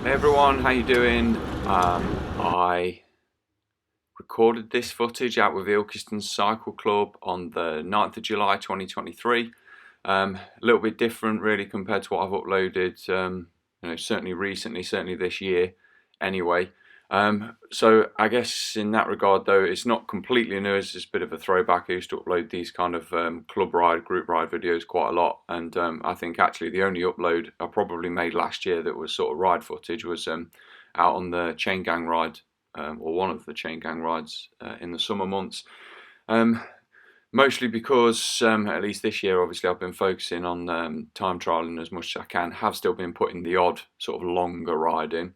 Hey everyone, how you doing? I recorded this footage out with Ilkeston Cycle Club on the 9th of July 2023. A little bit different really compared to what I've uploaded, certainly recently, certainly this year anyway. So I guess in that regard though, it's not completely new, it's just a bit of a throwback. I used to upload these kind of club ride, group ride videos quite a lot, and I think actually the only upload I probably made last year that was sort of ride footage was out on the chain gang ride, or one of the chain gang rides in the summer months. Mostly because, at least this year, obviously, I've been focusing on time trialing as much as I can. Have still been putting the odd sort of longer ride in.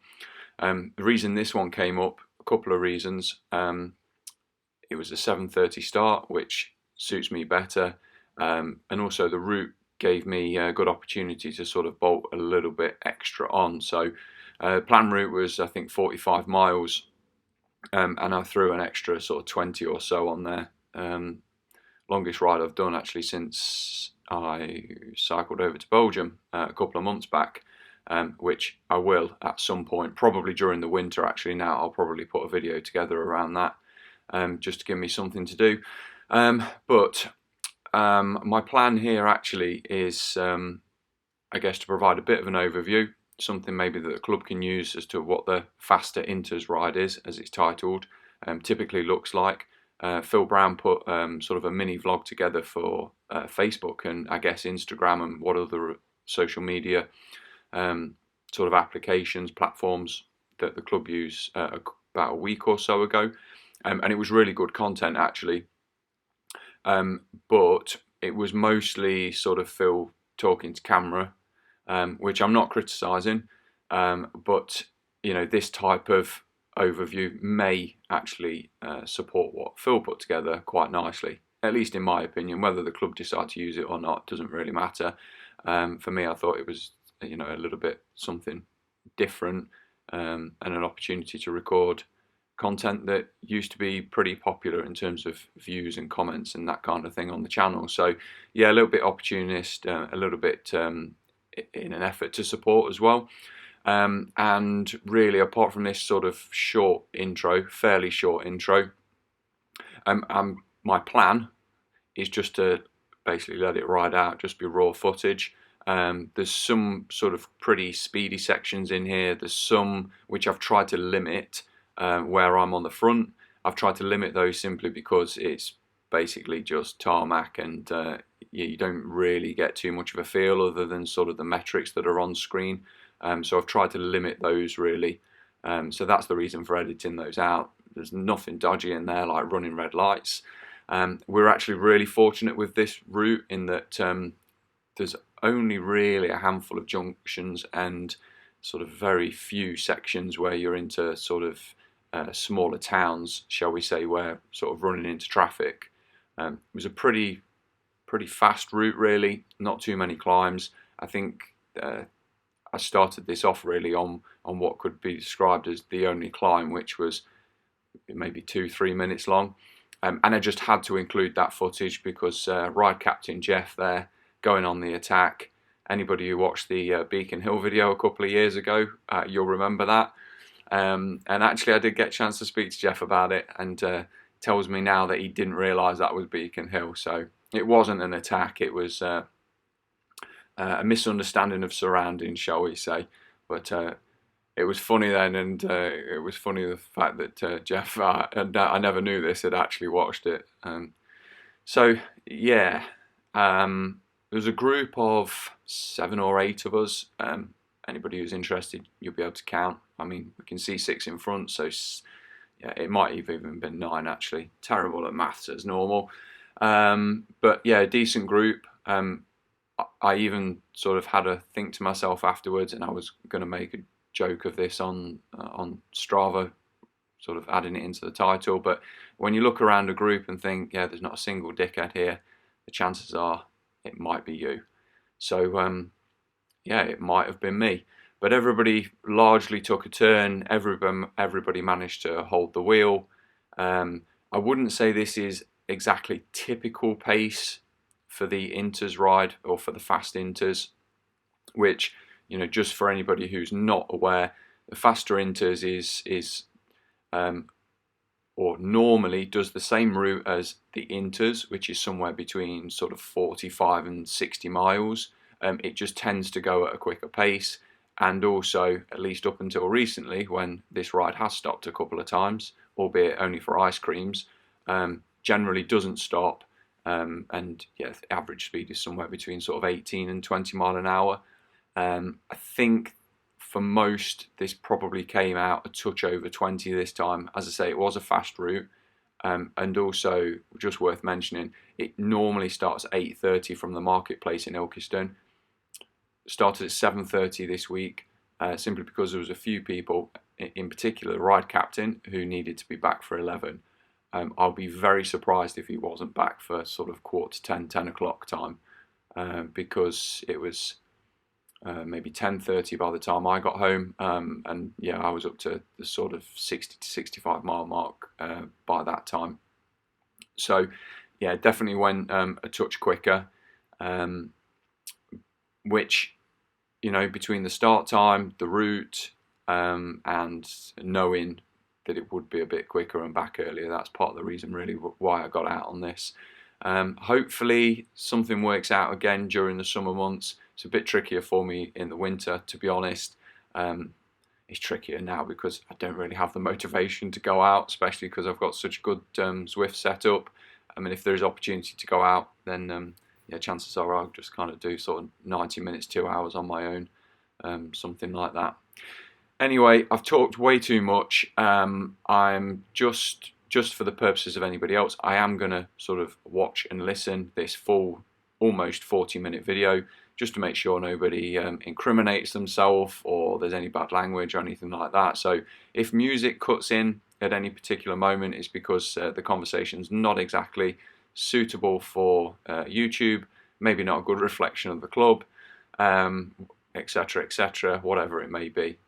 The reason this one came up, a couple of reasons. It was a 7:30 start, which suits me better, and also the route gave me a good opportunity to sort of bolt a little bit extra on. So, plan route was I think 45 miles, and I threw an extra sort of 20 or so on there. Longest ride I've done actually since I cycled over to Belgium a couple of months back, which I will at some point, probably during the winter actually. Now I'll probably put a video together around that, just to give me something to do. But my plan here actually is, I guess, to provide a bit of an overview, something maybe that the club can use as to what the faster inters ride is, as it's titled, typically looks like. Phil Brown put sort of a mini vlog together for Facebook and I guess Instagram and what other social media sort of applications, platforms that the club use about a week or so ago. And it was really good content actually. But it was mostly sort of Phil talking to camera, which I'm not criticising, but you know, this type of overview may actually support what Phil put together quite nicely, at least in my opinion. Whether the club decide to use it or not doesn't really matter. For me, I thought it was, you know, a little bit something different, and an opportunity to record content that used to be pretty popular in terms of views and comments and that kind of thing on the channel. So yeah, a little bit opportunist, a little bit in an effort to support as well. And really, apart from this sort of short intro, fairly short intro, my plan is just to basically let it ride out, just be raw footage. There's some sort of pretty speedy sections in here. There's some which I've tried to limit where I'm on the front. I've tried to limit those simply because it's basically just tarmac, and you don't really get too much of a feel other than sort of the metrics that are on screen. So I've tried to limit those really. So that's the reason for editing those out. There's nothing dodgy in there like running red lights. We're actually really fortunate with this route in that there's only really a handful of junctions and sort of very few sections where you're into sort of smaller towns, shall we say, where sort of running into traffic. It was a pretty fast route really, not too many climbs. I think I started this off really on what could be described as the only climb, which was maybe 2-3 minutes long, and I just had to include that footage because ride captain Jeff there going on the attack. Anybody who watched the Beacon Hill video a couple of years ago, you'll remember that. And actually I did get a chance to speak to Jeff about it, and tells me now that he didn't realise that was Beacon Hill. So it wasn't an attack, it was a misunderstanding of surroundings, shall we say. But it was funny then, and it was funny the fact that Jeff, and I never knew this, had actually watched it. So yeah, there's a group of 7 or 8 of us. Anybody who's interested, you'll be able to count. I mean, we can see 6 in front, so yeah, it might have even been 9 actually. Terrible at maths as normal. But yeah, a decent group. I even sort of had a think to myself afterwards, and I was going to make a joke of this on Strava, sort of adding it into the title. But when you look around a group and think, yeah, there's not a single dickhead here, the chances are it might be you. So yeah, it might have been me. But everybody largely took a turn. Everybody managed to hold the wheel. I wouldn't say this is exactly typical pace for the inters ride or for the fast inters, which, you know, just for anybody who's not aware, The faster inters is or normally does the same route as the inters, which is somewhere between sort of 45 and 60 miles. It just tends to go at a quicker pace, and also, at least up until recently, when this ride has stopped a couple of times, albeit only for ice creams, generally doesn't stop, and yeah, the average speed is somewhere between sort of 18 and 20 mile an hour. I think for most, this probably came out a touch over 20 this time. As I say, it was a fast route, and also, just worth mentioning, it normally starts at 8:30 from the marketplace in Ilkeston. Started at 7:30 this week, simply because there was a few people, in particular the ride captain, who needed to be back for 11. I'll be very surprised if he wasn't back for sort of 9:45, 10 o'clock time, because it was maybe 10:30 by the time I got home, and yeah, I was up to the sort of 60 to 65 mile mark by that time. So yeah, definitely went a touch quicker, which, you know, between the start time, the route, and knowing that it would be a bit quicker and back earlier, that's part of the reason really why I got out on this. Hopefully something works out again during the summer months. It's a bit trickier for me in the winter, to be honest. It's trickier now because I don't really have the motivation to go out, especially because I've got such good Zwift setup. I mean, if there's opportunity to go out, then yeah, chances are I'll just kind of do sort of 90 minutes, 2 hours on my own, something like that. Anyway, I've talked way too much. I'm just for the purposes of anybody else, I am going to sort of watch and listen this full, almost 40-minute video, just to make sure nobody incriminates themselves or there's any bad language or anything like that. So if music cuts in at any particular moment, it's because the conversation's not exactly suitable for YouTube, maybe not a good reflection of the club, etc., etc., whatever it may be.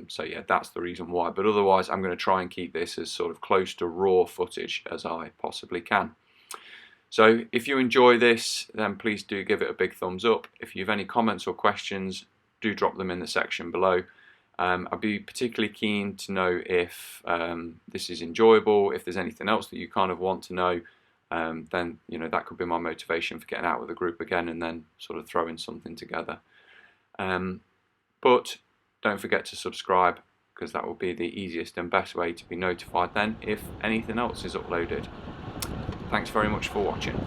So yeah, that's the reason why. But otherwise, I'm going to try and keep this as sort of close to raw footage as I possibly can. So if you enjoy this, then please do give it a big thumbs up. If you have any comments or questions, do drop them in the section below. I'd be particularly keen to know if this is enjoyable, if there's anything else that you kind of want to know, then, you know, that could be my motivation for getting out with the group again and then sort of throwing something together. But don't forget to subscribe, because that will be the easiest and best way to be notified then if anything else is uploaded. Thanks very much for watching.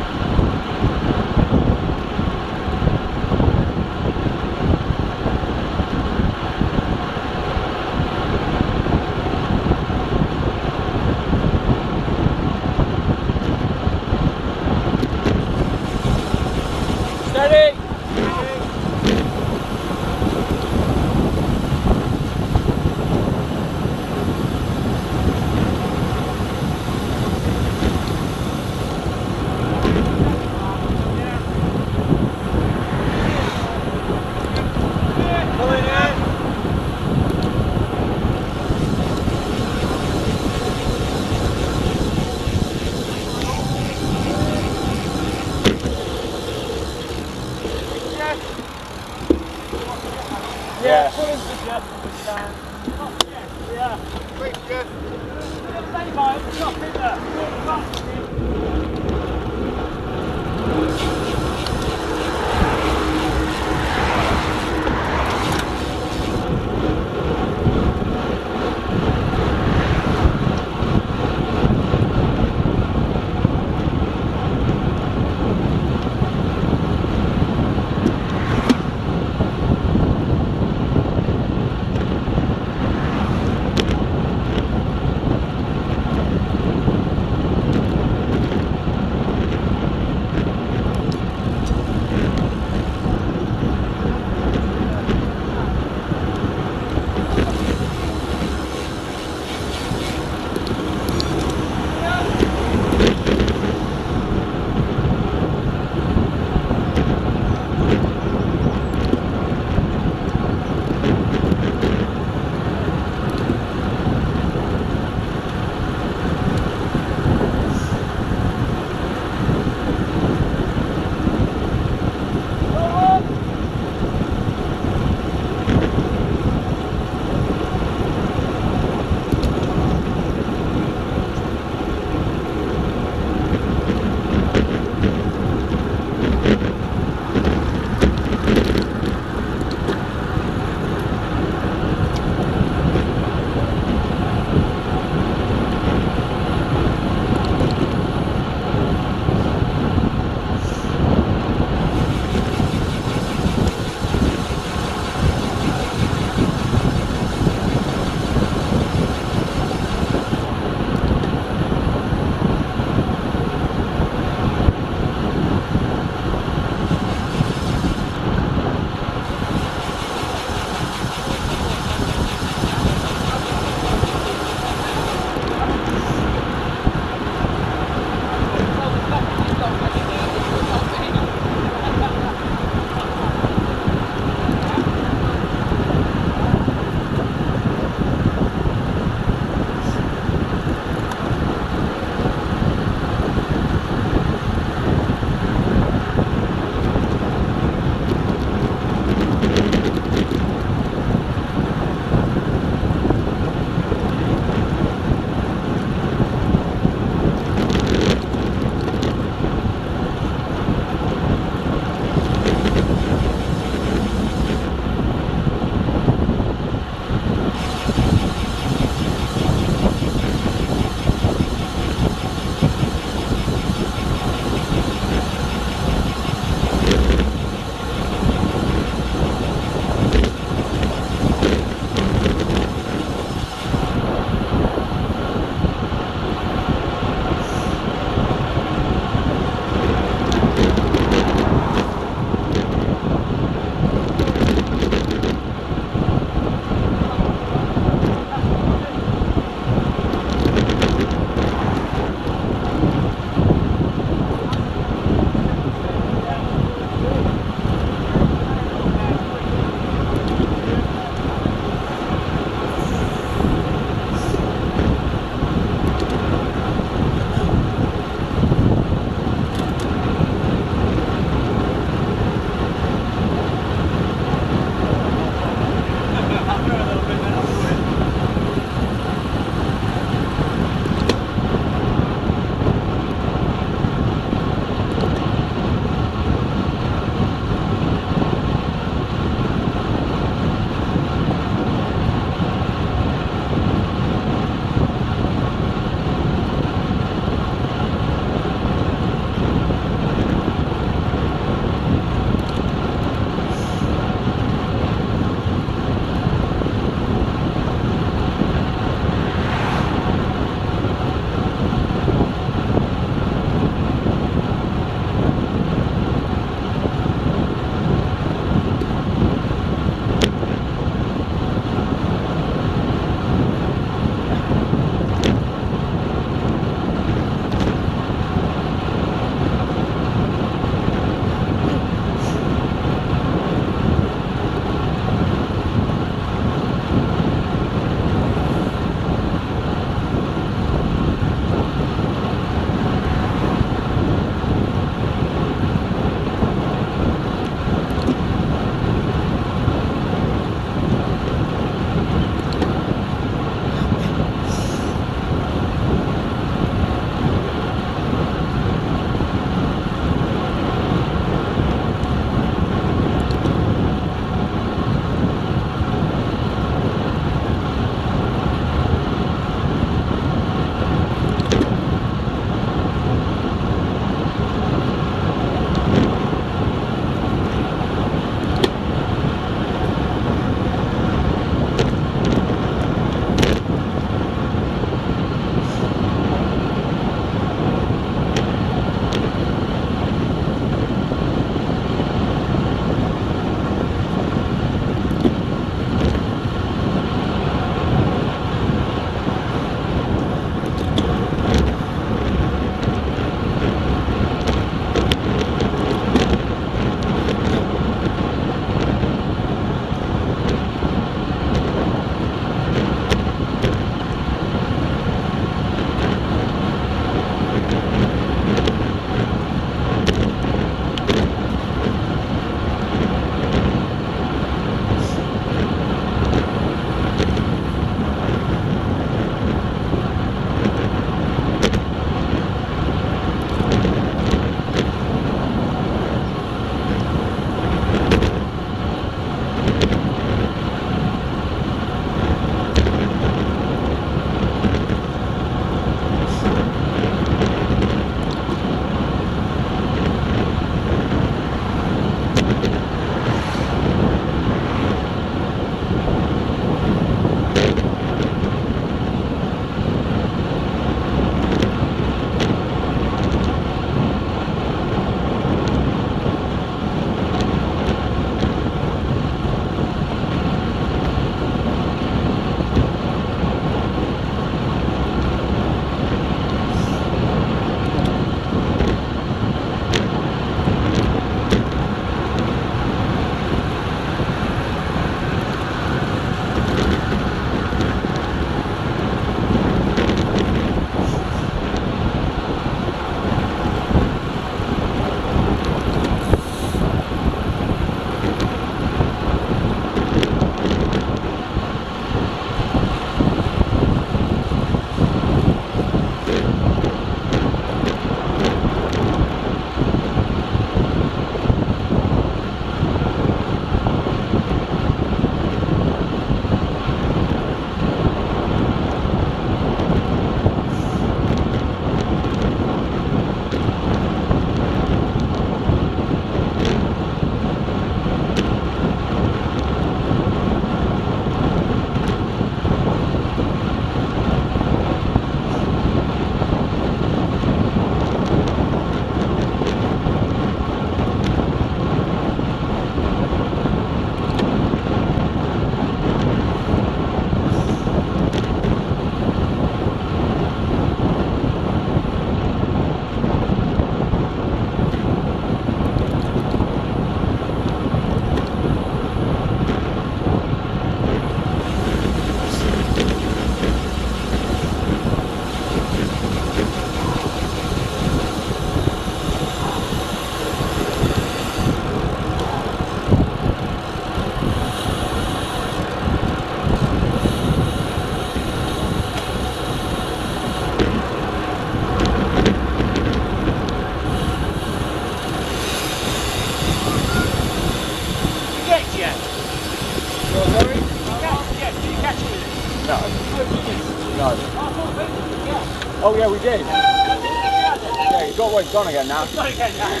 Oh yeah, we did. Yeah, he's got one gone again now. It's gone again now.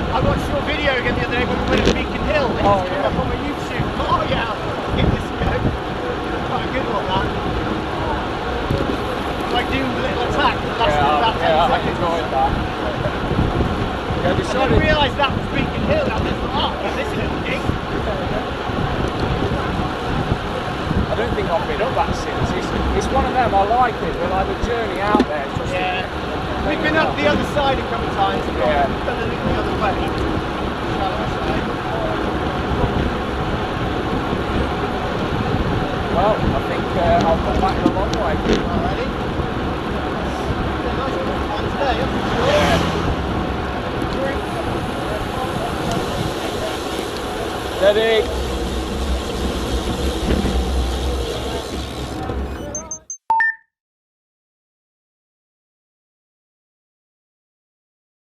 I watched your video again the other day when we went to Beacon Hill. It's oh, yeah. Up on my YouTube. Oh yeah, give this a go. Quite a good one that. Like doing the little attack that lasted about 10 seconds. I enjoyed that. I didn't realise that was Beacon Hill. I just thought, oh, this little gig. I don't think I've been up that since. It's one of them, I like it, but like the journey out there is just... Yeah. We've been up the other side a couple of times, but yeah. We've done it the other way. Well, I think I'll put that in a long way. Alrighty. Nice little fun today, yeah. Steady.